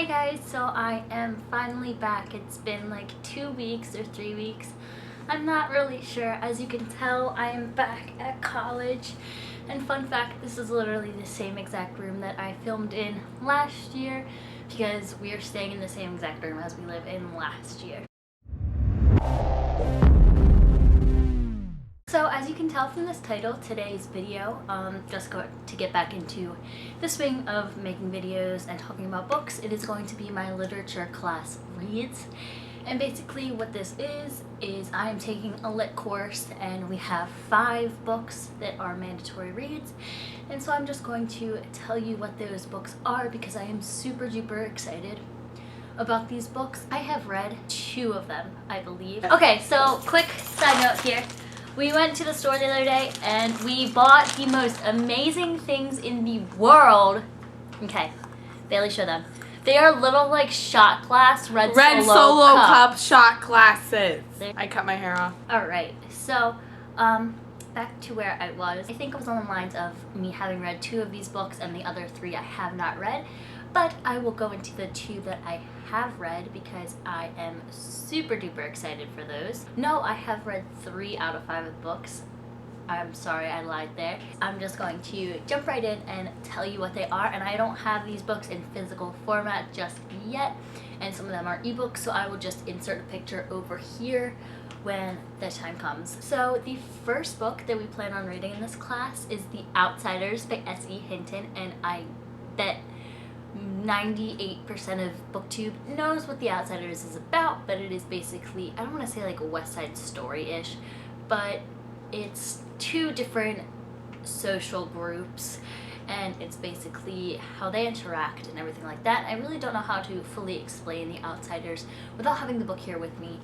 Hi guys, so I am finally back. It's been like 2 weeks or 3 weeks. I'm not really sure. As you can tell, I am back at college. And fun fact, this is literally the same exact room that I filmed in last year because we are staying in the same exact room as we lived in last year. So as you can tell from this title, today's video, just to get back into the swing of making videos and talking about books, it is going to be my literature class reads. And basically what this is I am taking a lit course and we have 5 books that are mandatory reads. And so I'm just going to tell you what those books are because I am super duper excited about these books. I have read 2 of them, I believe. Okay, so quick side note here. We went to the store the other day and we bought the most amazing things in the world. Okay, Bailey, show them. They are little like shot glass red solo cup shot glasses. I cut my hair off. Alright, so back to where I was. I think it was on the lines of me having read 2 of these books and the other 3 I have not read. But I will go into the 2 that I have read because I am super duper excited for those. No, I have read 3 out of 5 of the books. I'm sorry, I lied there. I'm just going to jump right in and tell you what they are, and I don't have these books in physical format just yet, and some of them are ebooks, so I will just insert a picture over here when the time comes. So the first book that we plan on reading in this class is The Outsiders by S.E. Hinton, and I bet 98% of BookTube knows what The Outsiders is about, but it is basically, I don't want to say like a West Side Story-ish, but it's 2 different social groups and it's basically how they interact and everything like that. I really don't know how to fully explain The Outsiders without having the book here with me,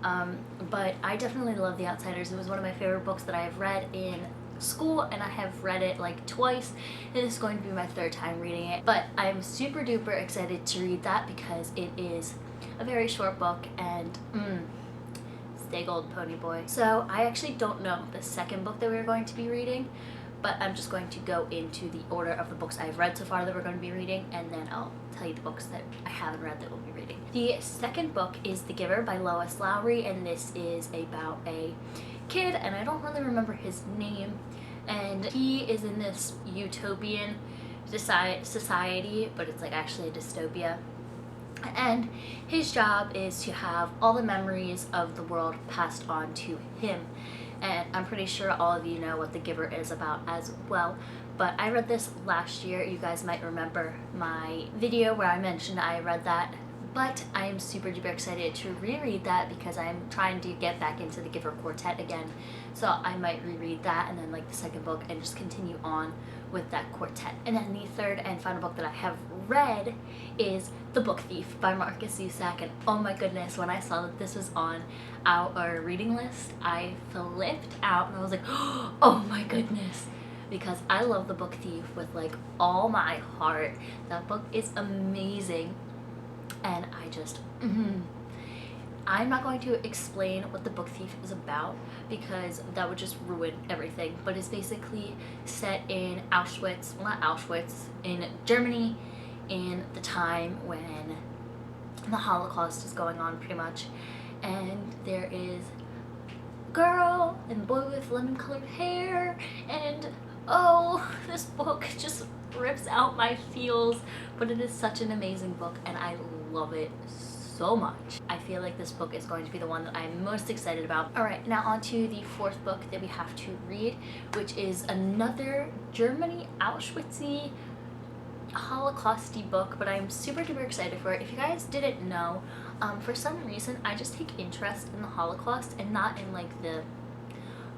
but I definitely love The Outsiders. It was one of my favorite books that I have read in school and I have read it like twice. It is going to be my 3rd time reading it, but I am super duper excited to read that because it is a very short book and stay gold, pony boy. So I actually don't know the second book that we're going to be reading, but I'm just going to go into the order of the books I've read so far that we're going to be reading, and then I'll tell you the books that I haven't read that we'll be reading. The second book is The Giver by Lois Lowry, and this is about a kid, and I don't really remember his name, and he is in this utopian society, but it's like actually a dystopia. And his job is to have all the memories of the world passed on to him. And I'm pretty sure all of you know what The Giver is about as well. But I read this last year. You guys might remember my video where I mentioned I read that. But I am super duper excited to reread that because I'm trying to get back into the Giver Quartet again. So I might reread that and then like the second book and just continue on with that quartet. And then the 3rd and final book that I have read is The Book Thief by Marcus Zusak. And oh my goodness, when I saw that this was on our reading list, I flipped out and I was like, oh my goodness. Because I love The Book Thief with like all my heart. That book is amazing. And I just, I'm not going to explain what The Book Thief is about because that would just ruin everything. But it's basically set in Auschwitz, well not Auschwitz, in Germany in the time when the Holocaust is going on pretty much. And there is a girl and boy with lemon colored hair, and oh, this book just rips out my feels, but it is such an amazing book and I love it so much. I feel like this book is going to be the one that I'm most excited about. Alright, now on to the 4th book that we have to read, which is another Germany Auschwitz-y Holocaust-y book, but I'm super duper excited for it. If you guys didn't know, for some reason I just take interest in the Holocaust and not in like the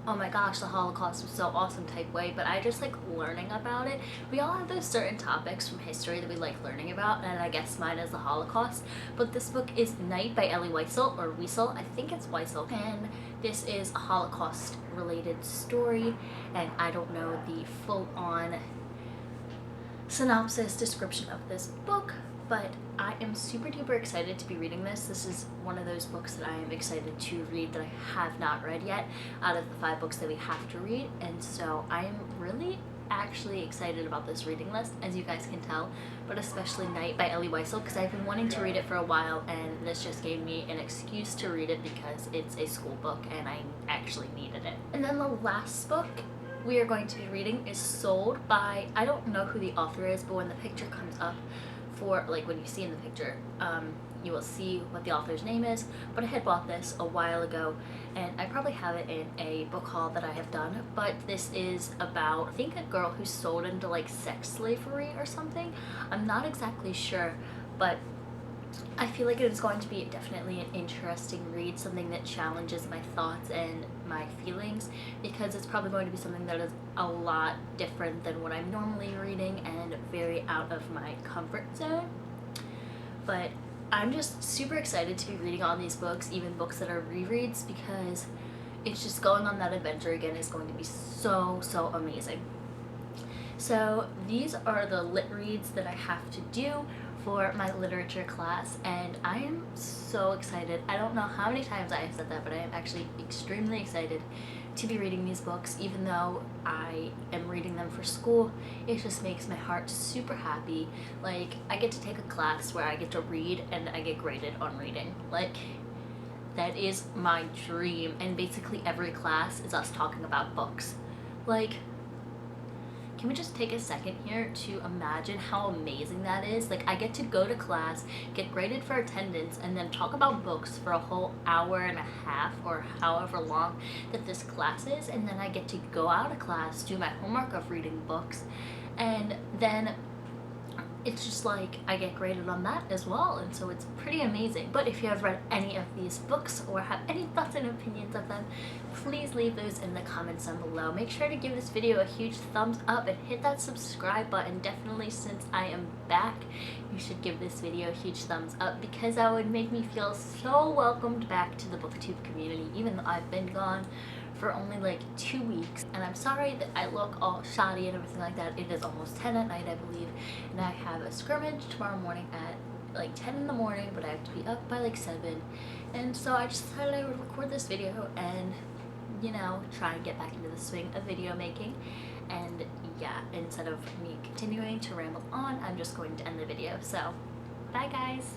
oh my gosh, the Holocaust was so awesome type way, but I just like learning about it. We all have those certain topics from history that we like learning about, and I guess mine is the Holocaust. But this book is Night by Elie Wiesel, or Wiesel, I think it's Wiesel, and this is a Holocaust related story, and I don't know the full-on synopsis description of this book, but I am super duper excited to be reading this. This is one of those books that I am excited to read that I have not read yet out of the 5 books that we have to read, and so I am really actually excited about this reading list, as you guys can tell, but especially Night by Ellie Weisel, because I've been wanting to read it for a while, and this just gave me an excuse to read it because it's a school book and I actually needed it. And then the last book we are going to be reading is Sold by, I don't know who the author is, but when the picture comes up for, like when you see in the picture, you will see what the author's name is, but I had bought this a while ago and I probably have it in a book haul that I have done, but this is about, I think, a girl who's sold into like sex slavery or something. I'm not exactly sure, but I feel like it is going to be definitely an interesting read, something that challenges my thoughts and my feelings, because it's probably going to be something that is a lot different than what I'm normally reading and very out of my comfort zone. But I'm just super excited to be reading all these books, even books that are rereads, because it's just going on that adventure again is going to be so amazing. So these are the lit reads that I have to do for my literature class, and I am so excited. I don't know how many times I have said that, but I am actually extremely excited to be reading these books. Even though I am reading them for school, it just makes my heart super happy. Like, I get to take a class where I get to read and I get graded on reading. Like, that is my dream, and basically every class is us talking about books. Like, can we just take a second here to imagine how amazing that is? Like, I get to go to class, get graded for attendance, and then talk about books for a whole hour and a half or however long that this class is, and then I get to go out of class, do my homework of reading books, and then it's just like I get graded on that as well, and so it's pretty amazing. But if you have read any of these books or have any thoughts and opinions of them, please leave those in the comments down below. Make sure to give this video a huge thumbs up and hit that subscribe button. Definitely, since I am back, you should give this video a huge thumbs up, because that would make me feel so welcomed back to the booktube community, even though I've been gone for only like 2 weeks, and I'm sorry that I look all shoddy and everything like that. It is almost 10 at night, I believe, and I have a scrimmage tomorrow morning at like 10 in the morning, but I have to be up by like 7, and so I just decided I would record this video and, you know, try and get back into the swing of video making. And yeah, instead of me continuing to ramble on, I'm just going to end the video. So bye guys.